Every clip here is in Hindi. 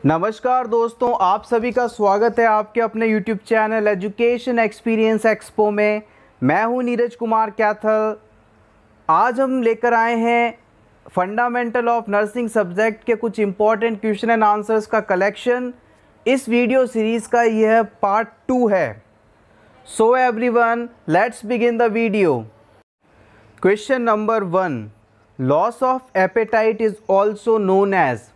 नमस्कार दोस्तों, आप सभी का स्वागत है आपके अपने YouTube channel education experience expo में। मैं हूं नीरज कुमार कैथल। आज हम लेकर आए हैं फंडामेंटल ऑफ नर्सिंग सब्जेक्ट के कुछ इम्पॉर्टेंट क्वेश्चन एंड आंसर्स का कलेक्शन। इस वीडियो सीरीज़ का यह पार्ट 2 है। So everyone, let's begin the video. Question number 1, loss of appetite is also known as.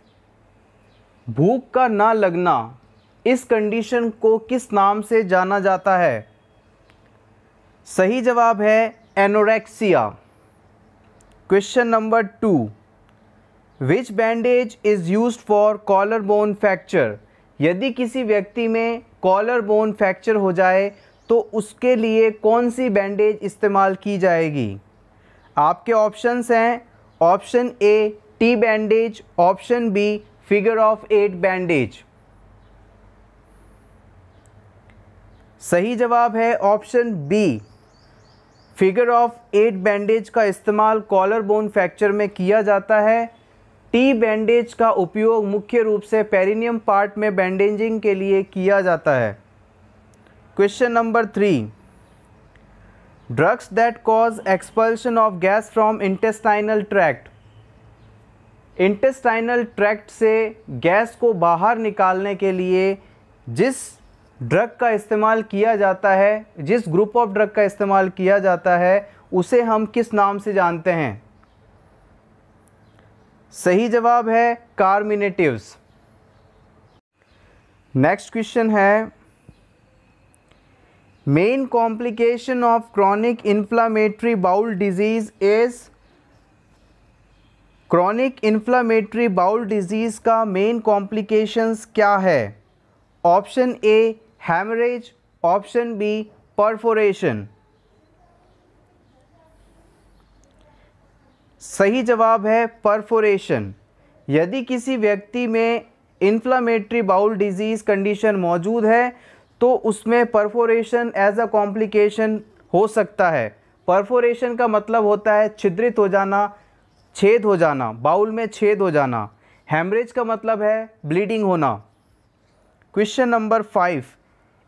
भूख का ना लगना, इस कंडीशन को किस नाम से जाना जाता है? सही जवाब है anorexia. Question number 2, which bandage is used for collar bone fracture. यदि किसी व्यक्ति में कॉलर बोन फ्रैक्चर हो जाए तो उसके लिए कौन सी बैंडेज इस्तेमाल की जाएगी? आपके ऑप्शंस हैं option A T bandage, option B figure of 8 bandage. सही जवाब है option B, figure of 8 bandage का इस्तेमाल कॉलर बोन फ्रैक्चर में किया जाता है। टी बैंडेज का उपयोग मुख्य रूप से पेरिनियम पार्ट में बैंडेजिंग के लिए किया जाता है। Question number 3, drugs that cause expulsion of gas from intestinal tract. Intestinal tract से गैस को बाहर निकालने के लिए जिस ड्रग का इस्तेमाल किया जाता है, जिस ग्रुप ऑफ ड्रग का इस्तेमाल किया जाता है, उसे हम किस नाम से जानते हैं? सही जवाब है कार्मिनेटिव्स। नेक्स्ट क्वेश्चन है, main complication of chronic inflammatory bowel disease is. Chronic inflammatory bowel disease का मेन कॉम्प्लिकेशंस क्या है? Option A haemorrhage, option B perforation. सही जवाब है परफोरेशन। यदि किसी व्यक्ति में इन्फ्लामेटरी बाउल डिजीज़ कंडीशन मौजूद है तो उसमें परफोरेशन एज अ कॉम्प्लिकेशन हो सकता है। परफोरेशन का मतलब होता है छिद्रित हो जाना, छेद हो जाना, बाउल में छेद हो जाना। हैमरेज का मतलब है ब्लीडिंग होना। क्वेश्चन नंबर 5,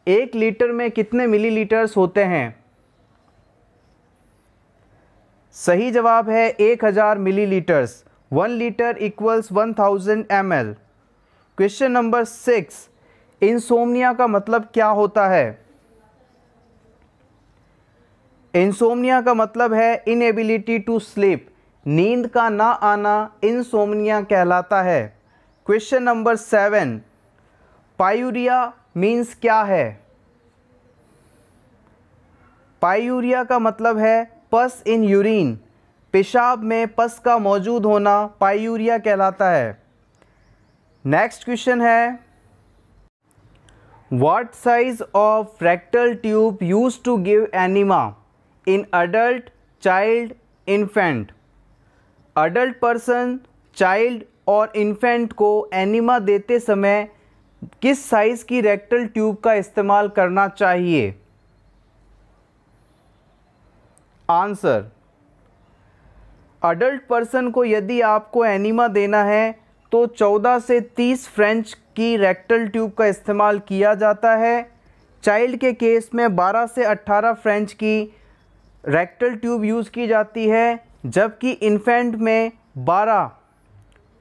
1 लीटर में कितने मिलीलीटर्स होते हैं? सही जवाब है 1000 millilitres. 1 litre equals 1000 ml। Question number 6, insomnia का मतलब क्या होता है? इंसोम्निया का मतलब है इनएबिलिटी टू स्लीप। नींद का ना आना इंसोम्निया कहलाता है। क्वेश्चन नंबर 7, पायूरिया मीन्स क्या है? पायूरिया का मतलब है पस इन यूरिन। पेशाब में पस का मौजूद होना पायूरिया कहलाता है। नेक्स्ट क्वेश्चन है, what size of rectal tube used to give enema in adult, child, infant. Adult person, child और इन्फेंट को एनिमा देते समय किस साइज़ की रेक्टल ट्यूब का इस्तेमाल करना चाहिए? आंसर, अडल्ट पर्सन को यदि आपको एनिमा देना है तो 14 से 30 फ्रेंच की रेक्टल ट्यूब का इस्तेमाल किया जाता है। चाइल्ड के केस में 12 से 18 फ्रेंच की रेक्टल ट्यूब यूज़ की जाती है, जबकि इन्फेंट में 12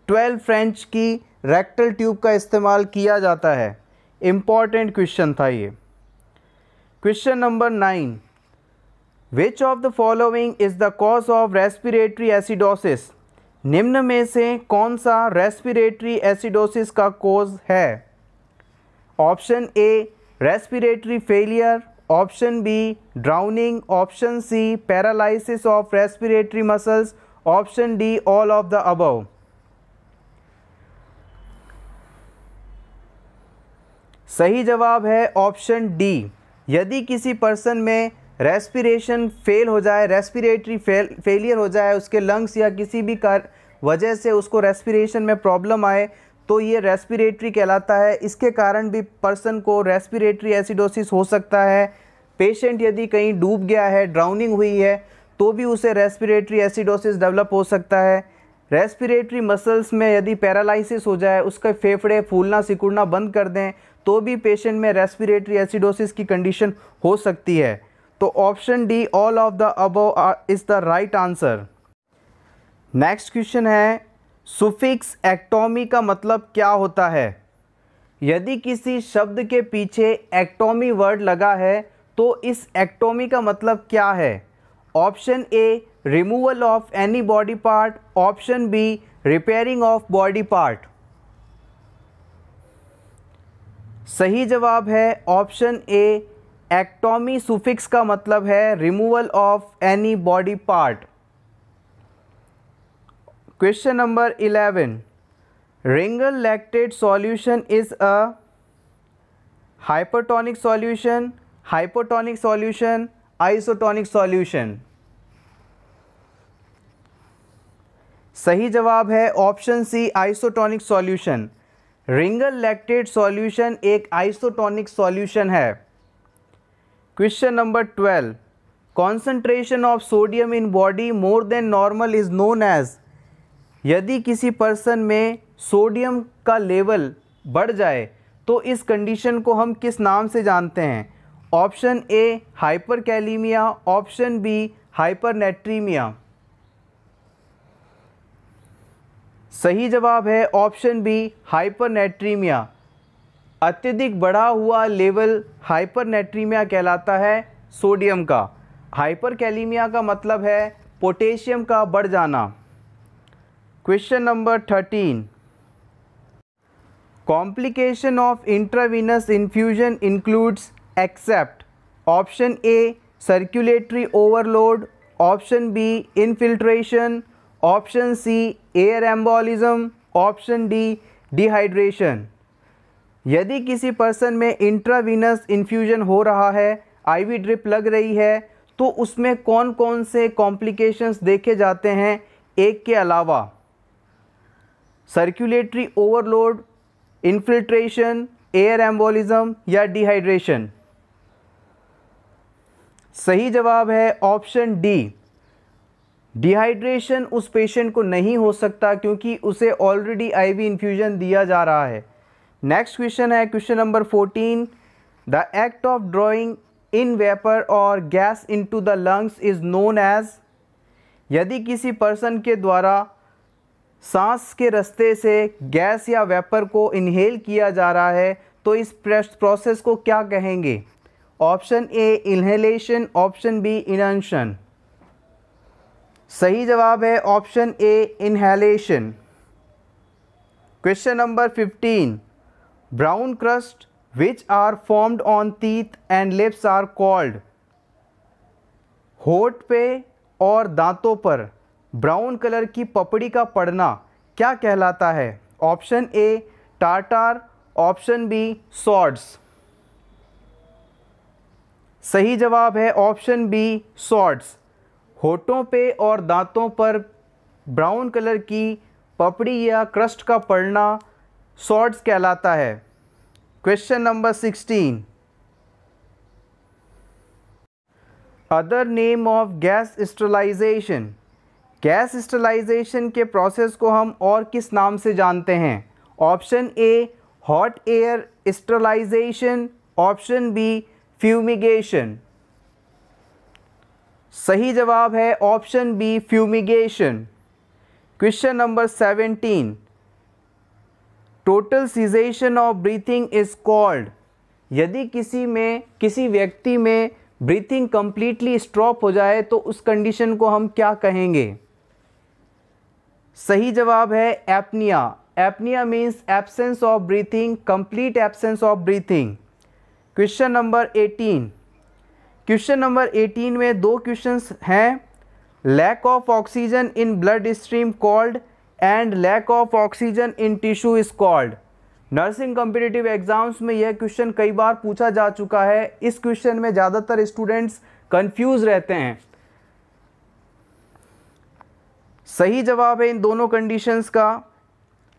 फ्रेंच की रेक्टल ट्यूब का इस्तेमाल किया जाता है। इम्पॉर्टेंट क्वेश्चन था ये। Question number 9, which of the following is the cause of respiratory acidosis. निम्न में से कौन सा रेस्पिरेटरी एसिडोसिस का कॉज है? Option A respiratory failure, option B drowning, option C paralysis of respiratory muscles, option D all of the above. सही जवाब है ऑप्शन डी। यदि किसी पर्सन में रेस्पिरेशन फेल हो जाए, रेस्पिरेटरी फेलियर हो जाए, उसके लंग्स या किसी भी वजह से उसको रेस्पिरेशन में प्रॉब्लम आए तो ये रेस्पिरेटरी कहलाता है। इसके कारण भी पर्सन को रेस्पिरेटरी एसिडोसिस हो सकता है। पेशेंट यदि कहीं डूब गया है, ड्राउनिंग हुई है, तो भी उसे रेस्पिरेटरी एसिडोसिस डेवलप हो सकता है। रेस्पिरेटरी मसल्स में यदि पैरालिसिस हो जाए, उसके फेफड़े फूलना सिकुड़ना बंद कर दें, तो भी पेशेंट में रेस्पिरेटरी एसिडोसिस की कंडीशन हो सकती है। तो option D, all of the above is the right answer. Next question है, सुफिक्स एक्टोमी का मतलब क्या होता है? यदि किसी शब्द के पीछे एक्टोमी वर्ड लगा है तो इस एक्टोमी का मतलब क्या है? Option A, removal of any body part, option B, repairing of body part. सही जवाब है ऑप्शन ए, एक्टोमी सुफिक्स का मतलब है removal of any body part. Question number 11, Ringer lactate solution is a hypertonic solution, hypotonic solution, isotonic solution. सही जवाब है option C, isotonic solution. Ringer lactate solution एक आइसोटोनिक सॉल्यूशन है। Question number 12, concentration of sodium in body more than normal is known as. यदि किसी पर्सन में सोडियम का लेवल बढ़ जाए तो इस कंडीशन को हम किस नाम से जानते हैं? Option A, hyperkalaemia, option B, hypernatraemia. सही जवाब है ऑप्शन बी, हाइपरनेट्रीमिया। अत्यधिक बढ़ा हुआ लेवल हाइपरनेट्रीमिया कहलाता है सोडियम का। हाइपरकैलीमिया का मतलब है पोटेशियम का बढ़ जाना। Question number 13, complication of intravenous infusion includes except. Option A, circulatory overload, option B, infiltration, option C, air embolism, option D, dehydration. यदि किसी पर्सन में इंट्रावीनस इन्फ्यूजन हो रहा है, आईवी ड्रिप लग रही है, तो उसमें कौन कौन से कॉम्प्लिकेशंस देखे जाते हैं एक के अलावा? Circulatory overload, infiltration, air embolism या डिहाइड्रेशन। सही जवाब है ऑप्शन डी, डिहाइड्रेशन उस पेशेंट को नहीं हो सकता क्योंकि उसे ऑलरेडी आईवी इन्फ्यूजन दिया जा रहा है। नेक्स्ट क्वेश्चन है question number 14, the act of drawing in vapour और gas into the lungs is known as. यदि किसी पर्सन के द्वारा सांस के रास्ते से गैस या वेपर को इनहेल किया जा रहा है तो इस प्रोसेस को क्या कहेंगे? Option A, inhalation, option B, inhalation. सही जवाब है option A, inhalation. Question number 15, brown crust which are formed on teeth and lips are called. होठ पे और दांतों पर ब्राउन कलर की पपड़ी का पड़ना क्या कहलाता है? Option A, tartar, option B, sordes. सही जवाब है ऑप्शन बी, सॉर्ड्स। होठों पे और दांतों पर ब्राउन कलर की पपड़ी या क्रस्ट का पड़ना सॉर्ड्स कहलाता है। Question number 16, other name of gas sterilisation. Gas sterilisation के प्रोसेस को हम और किस नाम से जानते हैं? Option A, hot air sterilisation, option B, fumigation. सही जवाब है option B, fumigation. Question number 17, total cessation of breathing is called. यदि किसी व्यक्ति में ब्रीथिंग कंप्लीटली स्टॉप हो जाए तो उस कंडीशन को हम क्या कहेंगे? सही जवाब है apnoea. Apnoea means absence of breathing, complete absence of breathing. Question number 18, question number 18 में दो क्वेश्चंस हैं, lack of oxygen in blood stream called and lack of oxygen in tissue is called. Nursing competitive exams में यह क्वेश्चन कई बार पूछा जा चुका है। इस क्वेश्चन में ज़्यादातर स्टूडेंट्स कंफ्यूज रहते हैं। सही जवाब है इन दोनों कंडीशंस का,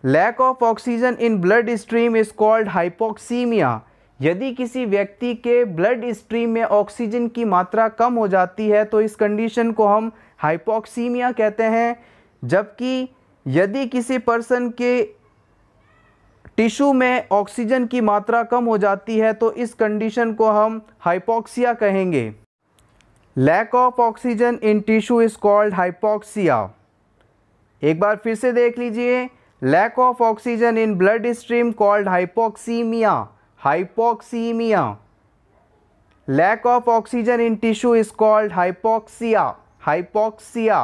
lack of oxygen in blood stream is called hypoxaemia. यदि किसी व्यक्ति के ब्लड स्ट्रीम में ऑक्सीजन की मात्रा कम हो जाती है तो इस कंडीशन को हम हाइपोक्सीमिया कहते हैं। जबकि यदि किसी पर्सन के टिश्यू में ऑक्सीजन की मात्रा कम हो जाती है तो इस कंडीशन को हम हाइपोक्सिया कहेंगे। Lack of oxygen in tissue is called hypoxia. एक बार फिर से देख लीजिए, lack of oxygen in blood stream called hypoxaemia. Hypoxaemia. Lack of oxygen in tissue is called hypoxia. Hypoxia.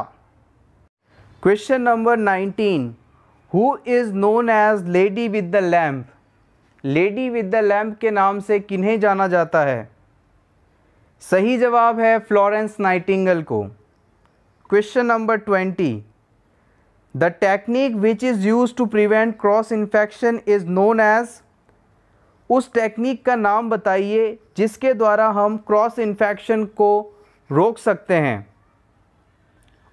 Question number 19, who is known as lady with the lamp. Lady with the lamp के नाम से किन्हें जाना जाता है? सही जवाब है फ्लोरेंस नाइटिंगेल को। Question number 20, the technique which is use to prevent cross infection is known as. उस टेक्निक का नाम बताइए जिसके द्वारा हम क्रॉस इन्फेक्शन को रोक सकते हैं।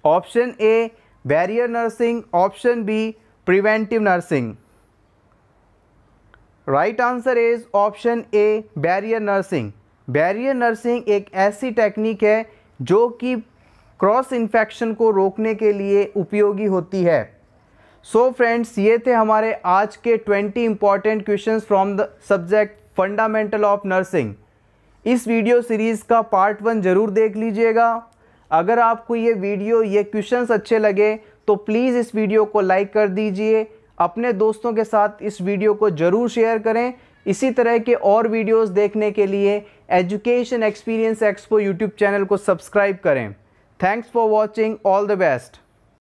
Option A barrier nursing, option B preventive nursing. Right answer is option A barrier nursing. Barrier nursing एक ऐसी टेक्निक है जो कि क्रॉस इन्फेक्शन को रोकने के लिए उपयोगी होती है। सो फ्रेंड्स, ये थे हमारे आज के 20 important questions from the subject fundamental of nursing. इस वीडियो सीरीज़ का पार्ट 1 ज़रूर देख लीजिएगा। अगर आपको ये वीडियो, ये क्वेश्चंस अच्छे लगे तो प्लीज़ इस वीडियो को लाइक कर दीजिए। अपने दोस्तों के साथ इस वीडियो को ज़रूर शेयर करें। इसी तरह के और वीडियोस देखने के लिए education experience expo YouTube channel को सब्सक्राइब करें। Thanks for watching. All the best.